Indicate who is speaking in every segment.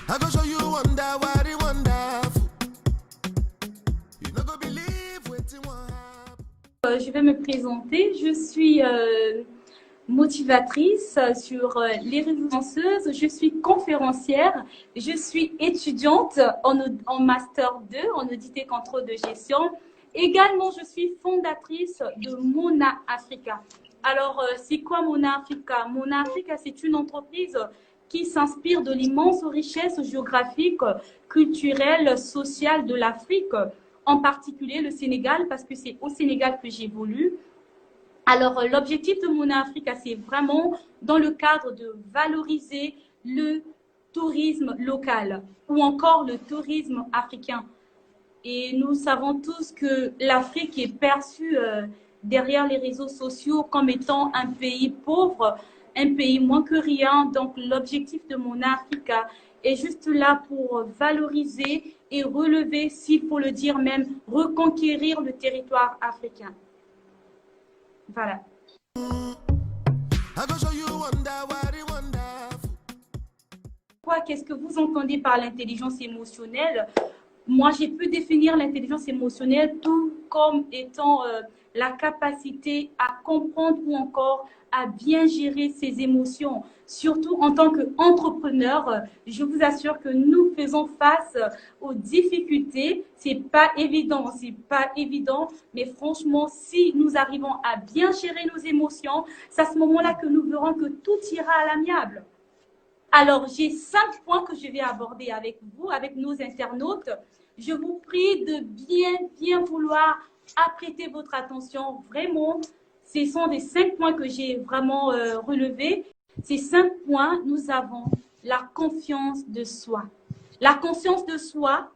Speaker 1: I go show you wonder, what it wonderful. You not go believe what you want.
Speaker 2: Je vais me présenter. Je suis motivatrice sur les réseaux danseuses. Je suis conférencière. Je suis étudiante en Master 2 en audit et contrôle de gestion. Également, je suis fondatrice de Mona Africa. Alors, c'est quoi Mona Africa? Mona Africa, c'est une entreprise qui s'inspire de l'immense richesse géographique, culturelle, sociale de l'Afrique, en particulier le Sénégal, parce que c'est au Sénégal que j'évolue. Alors, l'objectif de Mona Africa, c'est vraiment dans le cadre de valoriser le tourisme local ou encore le tourisme africain. Et nous savons tous que l'Afrique est perçue derrière les réseaux sociaux comme étant un pays pauvre, un pays moins que rien. Donc, l'objectif de Mona Africa est juste là pour valoriser et relever, s'il faut le dire même, reconquérir le territoire africain. Voilà. Qu'est-ce que vous entendez par l'intelligence émotionnelle? Moi, j'ai pu définir l'intelligence émotionnelle tout comme étant la capacité à comprendre ou encore à bien gérer ses émotions. Surtout en tant qu'entrepreneur, je vous assure que nous faisons face aux difficultés. C'est pas évident, mais franchement, si nous arrivons à bien gérer nos émotions, c'est à ce moment-là que nous verrons que tout ira à l'amiable. Alors, j'ai 5 points que je vais aborder avec vous, avec nos internautes. Je vous prie de bien vouloir apprêter votre attention. Vraiment, ce sont des 5 points que j'ai vraiment relevés. Ces 5 points, nous avons la confiance de soi. La conscience de soi,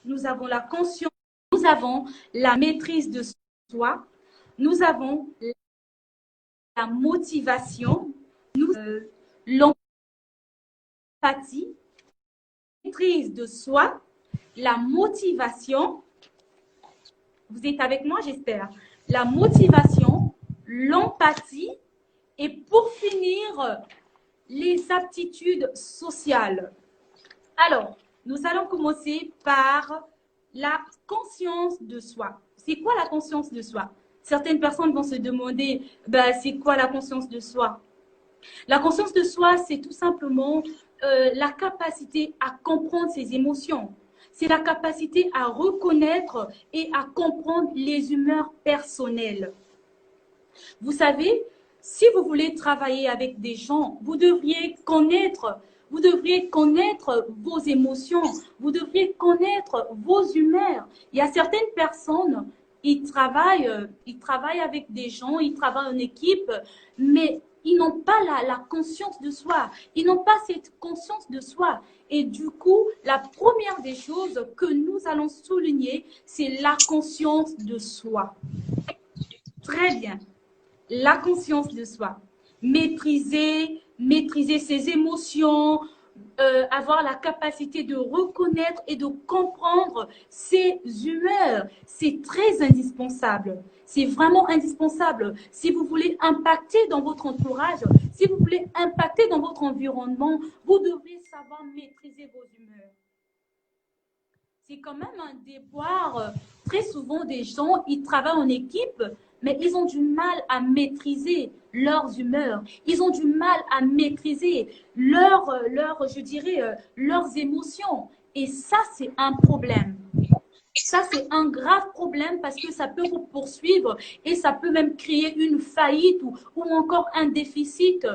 Speaker 2: nous avons la conscience, nous avons la maîtrise de soi, nous avons la motivation, l'empathie, maîtrise de soi, la motivation. Vous êtes avec moi, j'espère. La motivation, l'empathie et pour finir, les aptitudes sociales. Alors, nous allons commencer par la conscience de soi. C'est quoi la conscience de soi? Certaines personnes vont se demander, c'est quoi la conscience de soi? La conscience de soi, c'est tout simplement la capacité à comprendre ses émotions. C'est la capacité à reconnaître et à comprendre les humeurs personnelles. Vous savez, si vous voulez travailler avec des gens, vous devriez connaître vos émotions, vous devriez connaître vos humeurs. Il y a certaines personnes, ils travaillent avec des gens, ils travaillent en équipe, mais ils n'ont pas la conscience de soi. Ils n'ont pas cette conscience de soi. Et du coup, la première des choses que nous allons souligner, c'est la conscience de soi. Très bien. La conscience de soi. Maîtriser ses émotions, avoir la capacité de reconnaître et de comprendre ses humeurs. C'est très indispensable. C'est vraiment indispensable. Si vous voulez impacter dans votre entourage, si vous voulez impacter dans votre environnement, vous devez savoir maîtriser vos humeurs. C'est quand même un devoir. Très souvent, des gens, ils travaillent en équipe, mais ils ont du mal à maîtriser leurs humeurs. Ils ont du mal à maîtriser leurs émotions. Et ça, c'est un problème. Ça, c'est un grave problème parce que ça peut vous poursuivre et ça peut même créer une faillite ou encore un déficit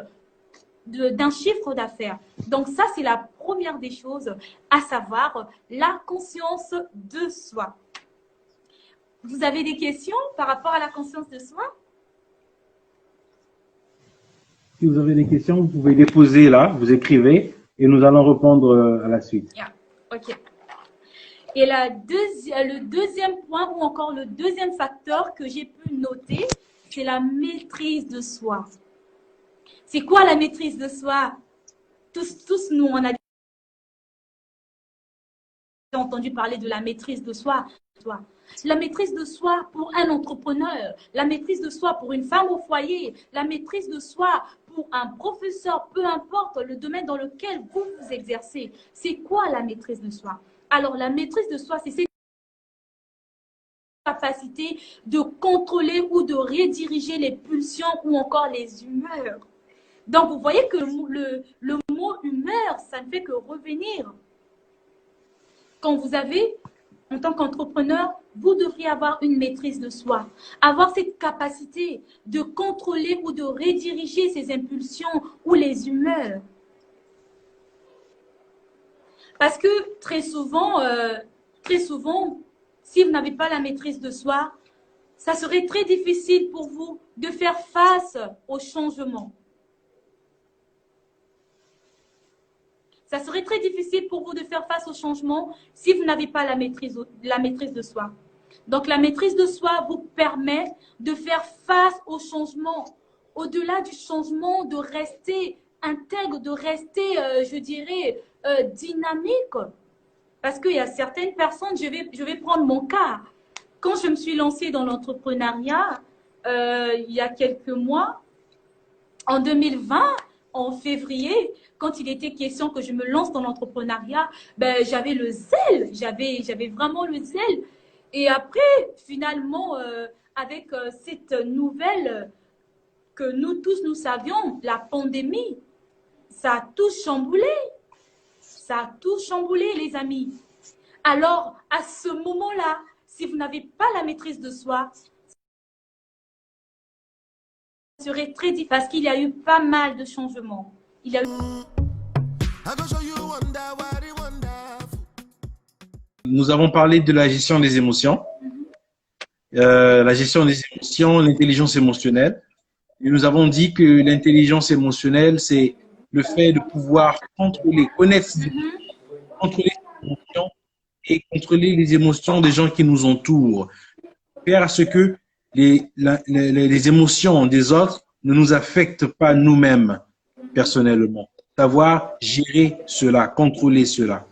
Speaker 2: d'un chiffre d'affaires. Donc ça, c'est la première des choses, à savoir la conscience de soi. Vous avez des questions par rapport à la conscience de soi?
Speaker 3: Si vous avez des questions, vous pouvez les poser là, vous écrivez et nous allons répondre à la suite.
Speaker 2: Yeah. Ok. Et le deuxième point ou encore le deuxième facteur que j'ai pu noter, c'est la maîtrise de soi. C'est quoi la maîtrise de soi? Tous nous, on a entendu parler de la maîtrise de soi. La maîtrise de soi pour un entrepreneur, la maîtrise de soi pour une femme au foyer, la maîtrise de soi pour un professeur, peu importe le domaine dans lequel vous vous exercez. C'est quoi la maîtrise de soi? Alors, la maîtrise de soi, c'est cette capacité de contrôler ou de rediriger les pulsions ou encore les humeurs. Donc, vous voyez que le mot humeur, ça ne fait que revenir. Quand vous avez, en tant qu'entrepreneur, vous devriez avoir une maîtrise de soi, avoir cette capacité de contrôler ou de rediriger ses impulsions ou les humeurs. Parce que très souvent, si vous n'avez pas la maîtrise de soi, ça serait très difficile pour vous de faire face au changement. Ça serait très difficile pour vous de faire face au changement si vous n'avez pas la maîtrise de soi. Donc, la maîtrise de soi vous permet de faire face au changement. Au-delà du changement, de rester intègre, de rester, je dirais, dynamique. Parce qu'il y a certaines personnes, je vais prendre mon cas. Quand je me suis lancée dans l'entrepreneuriat, il y a quelques mois, en 2020, en février, quand il était question que je me lance dans l'entrepreneuriat, ben, j'avais le zèle, j'avais vraiment le zèle. Et après, finalement, avec cette nouvelle que nous tous, nous savions, la pandémie, ça a tout chamboulé. Ça a tout chamboulé, les amis. Alors, à ce moment-là, si vous n'avez pas la maîtrise de soi, ça serait très difficile parce qu'il y a eu pas mal de changements. Il y a eu...
Speaker 3: Nous avons parlé de la gestion des émotions, la gestion des émotions, l'intelligence émotionnelle. Et nous avons dit que l'intelligence émotionnelle, c'est le fait de pouvoir contrôler, connaître, contrôler les émotions et contrôler les émotions des gens qui nous entourent. Faire à ce que les émotions des autres ne nous affectent pas nous-mêmes personnellement. Savoir gérer cela, contrôler cela.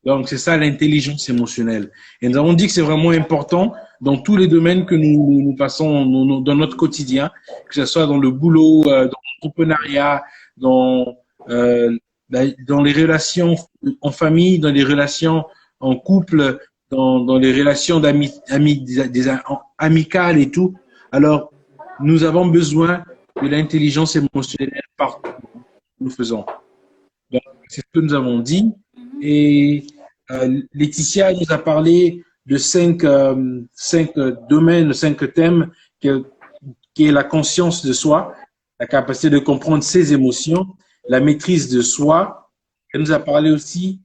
Speaker 3: Donc, c'est ça l'intelligence émotionnelle. Et nous avons dit que c'est vraiment important dans tous les domaines que nous passons dans notre quotidien, que ce soit dans le boulot, dans l'entrepreneuriat, dans les relations en famille, dans les relations en couple, dans les relations amicales et tout. Alors, nous avons besoin de l'intelligence émotionnelle partout nous faisons. Donc, c'est ce que nous avons dit. Et Laetitia nous a parlé de cinq domaines, 5 thèmes qui est la conscience de soi, la capacité de comprendre ses émotions, la maîtrise de soi. Elle nous a parlé aussi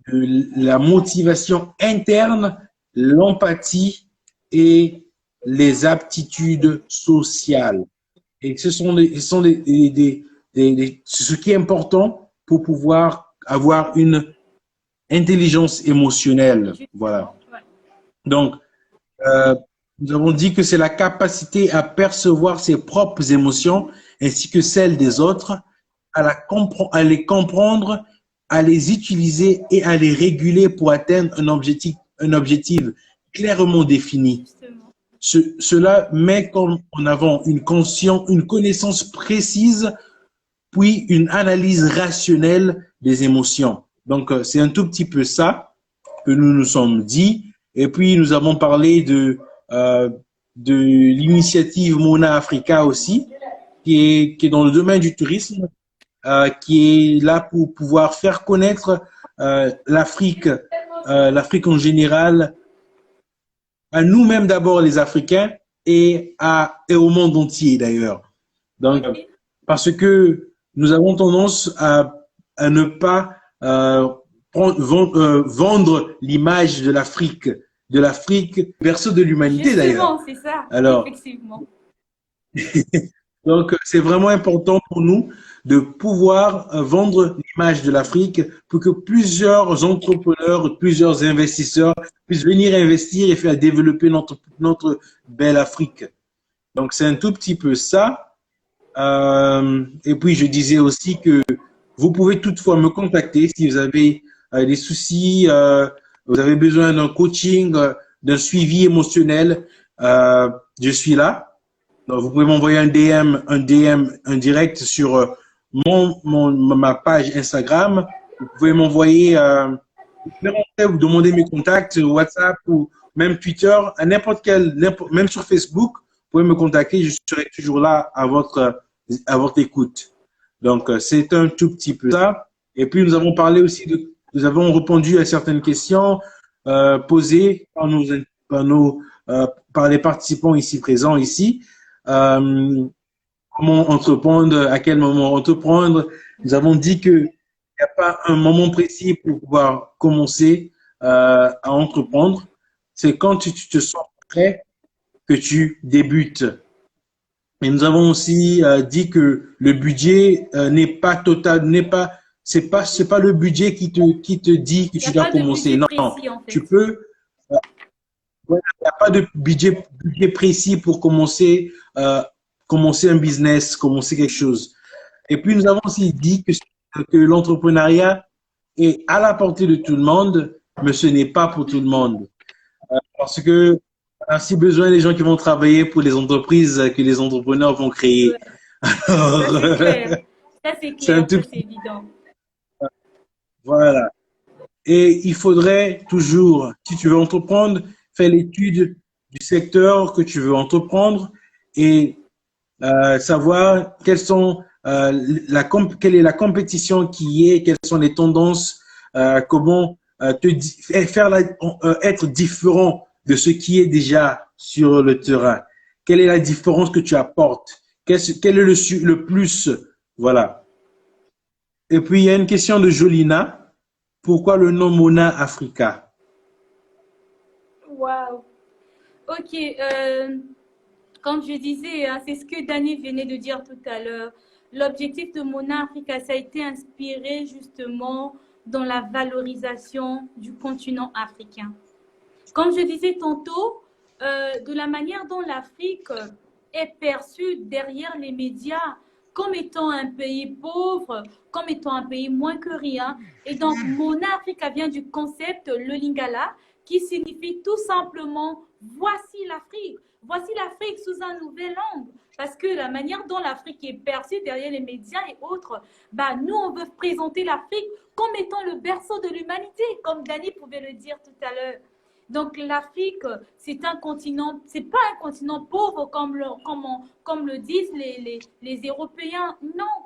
Speaker 3: de la motivation interne, l'empathie et les aptitudes sociales. Et ce qui est important pour pouvoir avoir une intelligence émotionnelle. Voilà. Donc, nous avons dit que c'est la capacité à percevoir ses propres émotions ainsi que celles des autres, à les comprendre, à les utiliser et à les réguler pour atteindre un objectif clairement défini. Cela met en avant une connaissance précise, puis une analyse rationnelle des émotions. Donc, c'est un tout petit peu ça que nous nous sommes dit. Et puis, nous avons parlé de l'initiative Mona Africa aussi, qui est dans le domaine du tourisme, qui est là pour pouvoir faire connaître l'Afrique en général, à nous-mêmes d'abord les Africains et au monde entier d'ailleurs. Donc, parce que nous avons tendance à ne pas vendre l'image de l'Afrique berceau de l'humanité d'ailleurs.
Speaker 2: C'est ça.
Speaker 3: Alors,
Speaker 2: effectivement.
Speaker 3: Donc, c'est vraiment important pour nous de pouvoir vendre l'image de l'Afrique pour que plusieurs entrepreneurs, plusieurs investisseurs puissent venir investir et faire développer notre belle Afrique. Donc, c'est un tout petit peu ça. Et puis, je disais aussi que vous pouvez toutefois me contacter si vous avez des soucis vous avez besoin d'un coaching, d'un suivi émotionnel, je suis là. Donc, vous pouvez m'envoyer un un direct sur ma page Instagram. Vous pouvez m'envoyer, vous demander mes contacts, WhatsApp ou même Twitter, même sur Facebook, vous pouvez me contacter. Je serai toujours là à votre écoute. Donc, c'est un tout petit peu ça. Et puis, nous avons parlé aussi nous avons répondu à certaines questions posées par les participants ici présents ici. Comment entreprendre, à quel moment entreprendre. Nous avons dit qu'il n'y a pas un moment précis pour pouvoir commencer à entreprendre. C'est quand tu te sens prêt que tu débutes. Et nous avons aussi dit que le budget n'est pas total, c'est pas le budget qui te dit que tu dois commencer. Non,
Speaker 2: précis, en fait.
Speaker 3: tu peux. Il n'y a pas de budget précis pour commencer un business, commencer quelque chose. Et puis nous avons aussi dit que l'entrepreneuriat est à la portée de tout le monde, mais ce n'est pas pour tout le monde. Parce que on a aussi besoin des gens qui vont travailler pour les entreprises que les entrepreneurs vont créer.
Speaker 2: Alors, ça c'est clair, c'est évident.
Speaker 3: Voilà. Et il faudrait toujours, si tu veux entreprendre, faire l'étude du secteur que tu veux entreprendre et savoir quelle est la compétition qui est, quelles sont les tendances, comment être différent de ce qui est déjà sur le terrain. Quelle est la différence que tu apportes? Quel est le plus? Voilà. Et puis, il y a une question de Jolina. Pourquoi le nom Mona Africa?
Speaker 2: Wow. Ok. Comme je disais, hein, c'est ce que Danny venait de dire tout à l'heure. L'objectif de Mona Africa, ça a été inspiré justement dans la valorisation du continent africain. Comme je disais tantôt, de la manière dont l'Afrique est perçue derrière les médias comme étant un pays pauvre, comme étant un pays moins que rien. Et donc, Mona Africa vient du concept le Lingala, qui signifie tout simplement « voici l'Afrique ». Voici l'Afrique sous un nouvel angle. Parce que la manière dont l'Afrique est perçue derrière les médias et autres, bah, nous, on veut présenter l'Afrique comme étant le berceau de l'humanité, comme Danny pouvait le dire tout à l'heure. Donc, l'Afrique, c'est un continent, c'est pas un continent pauvre comme le disent les Européens. Non,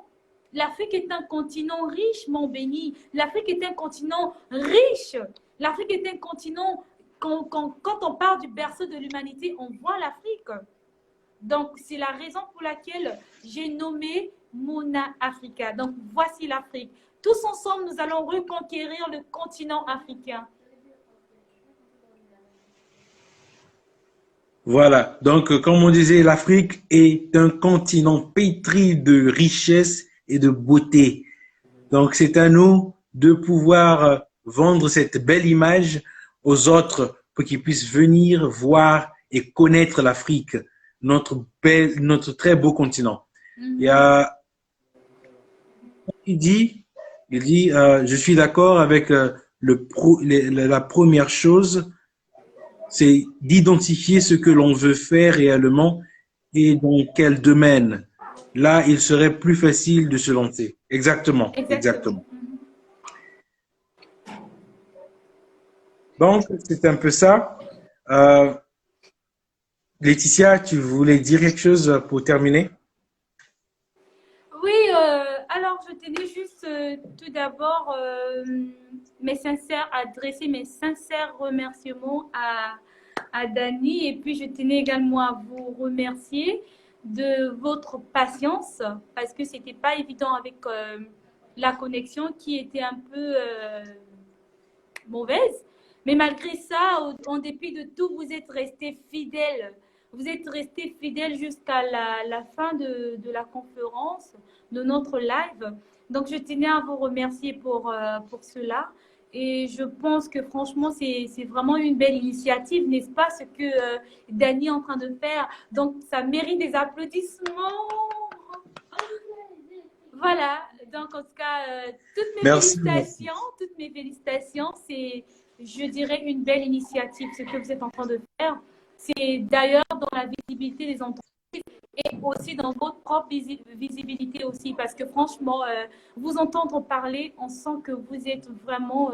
Speaker 2: l'Afrique est un continent riche, mon béni. L'Afrique est un continent riche. L'Afrique est un continent, quand on parle du berceau de l'humanité, on voit l'Afrique. Donc, c'est la raison pour laquelle j'ai nommé Mona Africa. Donc, voici l'Afrique. Tous ensemble, nous allons reconquérir le continent africain.
Speaker 3: Voilà. Donc, comme on disait, l'Afrique est un continent pétri de richesse et de beauté. Donc, c'est à nous de pouvoir vendre cette belle image aux autres pour qu'ils puissent venir voir et connaître l'Afrique, notre très beau continent. Il y a, il dit, je suis d'accord avec la première chose, c'est d'identifier ce que l'on veut faire réellement et dans quel domaine. Là, il serait plus facile de se lancer. Exactement. Donc, c'est un peu ça. Laetitia, tu voulais dire quelque chose pour terminer?
Speaker 2: Oui, alors je tenais juste tout d'abord adresser mes sincères remerciements à Danny, et puis je tenais également à vous remercier de votre patience parce que c'était pas évident avec la connexion qui était un peu mauvaise. Mais malgré ça, en dépit de tout, vous êtes restés fidèles. Vous êtes restés fidèles jusqu'à la fin de la conférence, de notre live. Donc, je tenais à vous remercier pour cela. Et je pense que franchement, c'est vraiment une belle initiative, n'est-ce pas, ce que Danny est en train de faire. Donc, ça mérite des applaudissements. Voilà. Donc, en tout cas, toutes mes félicitations. je dirais, une belle initiative, ce que vous êtes en train de faire. C'est d'ailleurs dans la visibilité des entreprises et aussi dans votre propre visibilité aussi, parce que franchement, vous entendre parler, on sent que vous êtes vraiment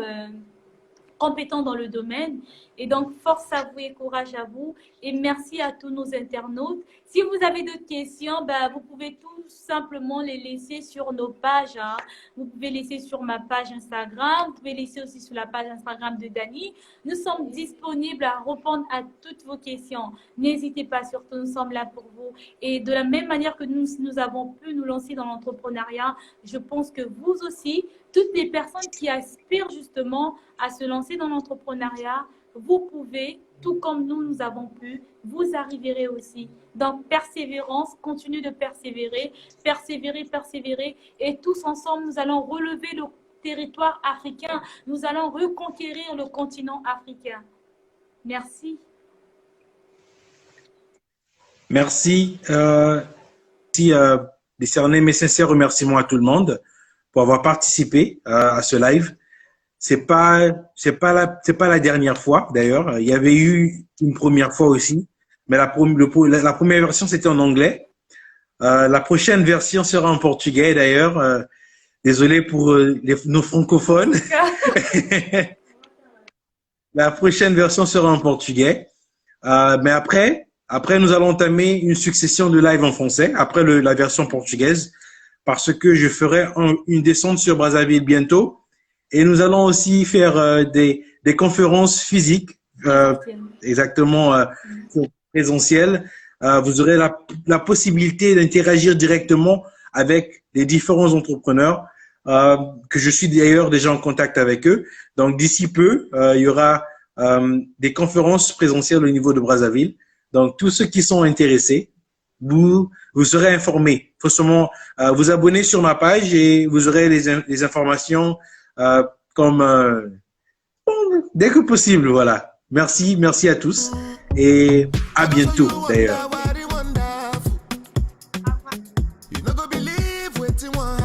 Speaker 2: compétent dans le domaine. Et donc, force à vous et courage à vous. Et merci à tous nos internautes. Si vous avez d'autres questions, ben, vous pouvez tout simplement les laisser sur nos pages. Hein. Vous pouvez laisser sur ma page Instagram. Vous pouvez laisser aussi sur la page Instagram de Dani. Nous sommes disponibles à répondre à toutes vos questions. N'hésitez pas, surtout, nous sommes là pour vous. Et de la même manière que nous avons pu nous lancer dans l'entrepreneuriat, je pense que vous aussi, toutes les personnes qui aspirent justement à se lancer dans l'entrepreneuriat, vous pouvez, tout comme nous avons pu, vous arriverez aussi. Donc, persévérance, continuez de persévérer, persévérer, persévérer. Et tous ensemble, nous allons relever le territoire africain. Nous allons reconquérir le continent africain. Merci.
Speaker 3: Merci. Décerner mes sincères remerciements à tout le monde pour avoir participé à ce live. C'est pas la dernière fois d'ailleurs. Il y avait eu une première fois aussi, mais la première version c'était en anglais. La prochaine version sera en portugais d'ailleurs. Désolé pour nos francophones. La prochaine version sera en portugais. Mais après, nous allons entamer une succession de lives en français après la version portugaise, parce que je ferai une descente sur Brazzaville bientôt. Et nous allons aussi faire des conférences physiques, exactement présentielles. Vous aurez la possibilité d'interagir directement avec les différents entrepreneurs, que je suis d'ailleurs déjà en contact avec eux. Donc d'ici peu, il y aura des conférences présentielles au niveau de Brazzaville. Donc tous ceux qui sont intéressés, vous serez informés. Il faut seulement vous abonner sur ma page et vous aurez les informations dès que possible. Voilà. Merci à tous et à bientôt d'ailleurs.
Speaker 1: You no go believe what you want.